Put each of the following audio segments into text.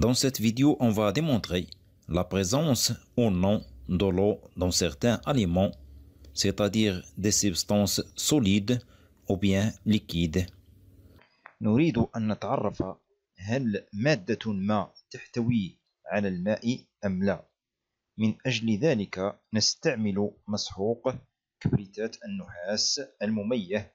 Dans cette vidéo, on va démontrer la présence ou non de l'eau dans certains aliments, c'est-à-dire des substances solides ou bien liquides. نريد أن نتعرف هل مادة ما تحتوي على الماء أم لا. من أجل ذلك نستعمل مسحوق كبريتات النحاس المميه،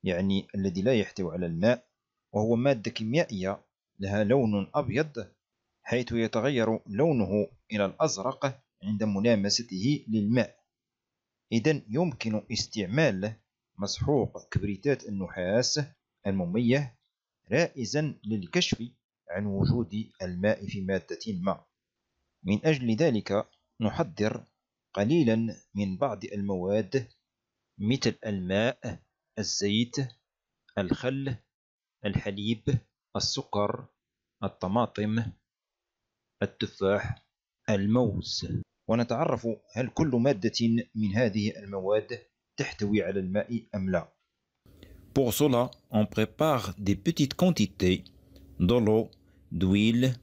يعني الذي لا يحتوي على الماء، وهو مادة كيميائية لها لون أبيض حيث يتغير لونه إلى الأزرق عند ملامسته للماء. إذن يمكن استعمال مسحوق كبريتات النحاس المميه رائزا للكشف عن وجود الماء في مادة ما. من أجل ذلك نحضر قليلا من بعض المواد مثل الماء، الزيت، الخل، الحليب، السكر، الطماطم، التفاح، الموز، ونتعرف هل كل مادة من هذه المواد تحتوي على الماء أم لا. Pour cela, on prépare des petites quantités de l'eau, d'huile,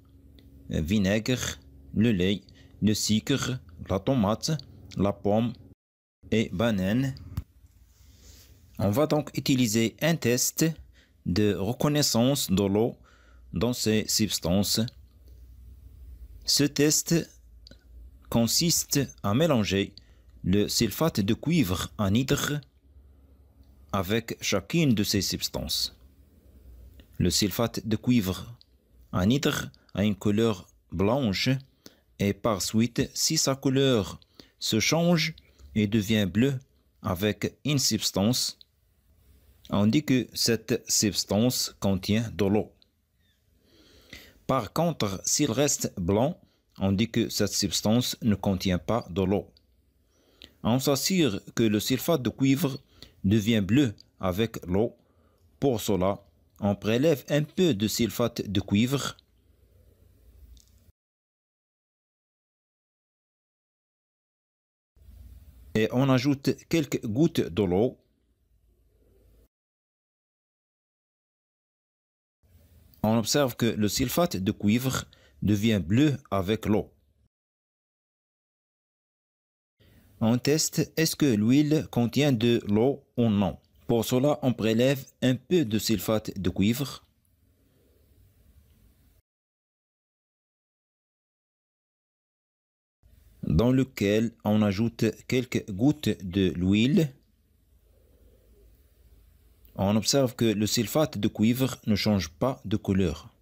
vinaigre, le lait, le sucre, la tomate, la pomme et banane. On va donc utiliser un test de reconnaissance de l'eau dans ces substances. Ce test consiste à mélanger le sulfate de cuivre anhydre avec chacune de ces substances. Le sulfate de cuivre anhydre a une couleur blanche et par suite, si sa couleur se change et devient bleue avec une substance, on dit que cette substance contient de l'eau. Par contre, s'il reste blanc, on dit que cette substance ne contient pas de l'eau. On s'assure que le sulfate de cuivre devient bleu avec l'eau. Pour cela, on prélève un peu de sulfate de cuivre et on ajoute quelques gouttes de l'eau. On observe que le sulfate de cuivre devient bleu avec l'eau. On teste est-ce que l'huile contient de l'eau ou non. Pour cela, on prélève un peu de sulfate de cuivre. Dans lequel on ajoute quelques gouttes de l'huile. On observe que le sulfate de cuivre ne change pas de couleur.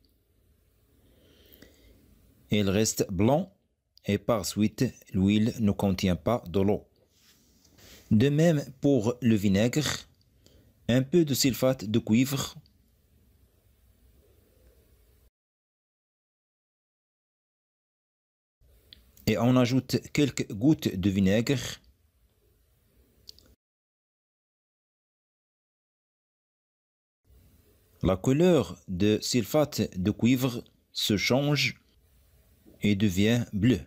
Il reste blanc et par suite, l'huile ne contient pas de l'eau. De même pour le vinaigre, un peu de sulfate de cuivre. Et on ajoute quelques gouttes de vinaigre. La couleur de sulfate de cuivre se change et devient bleu.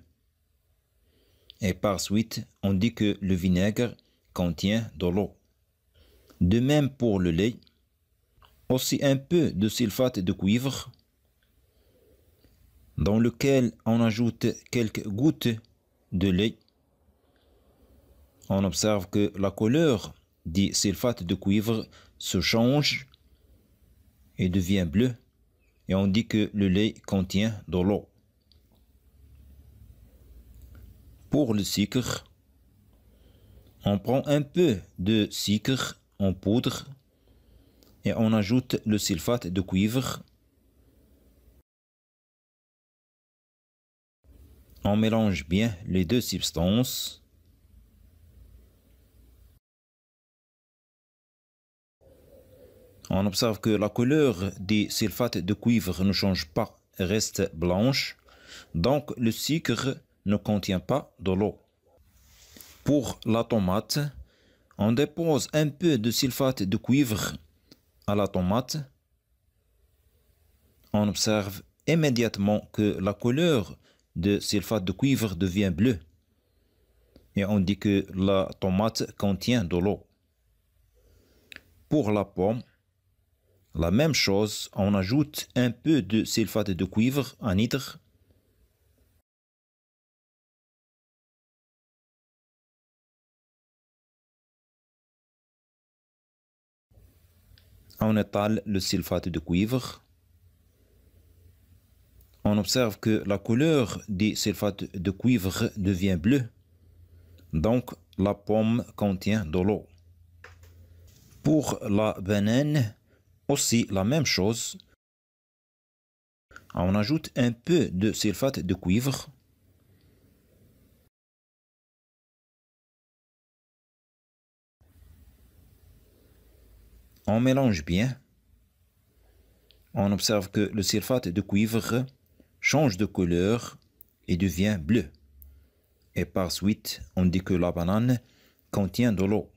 Et par suite, on dit que le vinaigre contient de l'eau. De même pour le lait, aussi un peu de sulfate de cuivre, dans lequel on ajoute quelques gouttes de lait. On observe que la couleur du sulfate de cuivre se change et devient bleu, et on dit que le lait contient de l'eau. Pour le sucre, on prend un peu de sucre en poudre et on ajoute le sulfate de cuivre. On mélange bien les deux substances. On observe que la couleur du sulfate de cuivre ne change pas, reste blanche. Donc le sucre ne contient pas de l'eau. Pour la tomate, on dépose un peu de sulfate de cuivre à la tomate. On observe immédiatement que la couleur de sulfate de cuivre devient bleue. Et on dit que la tomate contient de l'eau. Pour la pomme, La même chose, on ajoute un peu de sulfate de cuivre anhydre. On étale le sulfate de cuivre. On observe que la couleur du sulfate de cuivre devient bleue. Donc, la pomme contient de l'eau. Pour la banane, aussi la même chose. On ajoute un peu de sulfate de cuivre. On mélange bien. On observe que le sulfate de cuivre change de couleur et devient bleu. Et par suite, on dit que la banane contient de l'eau.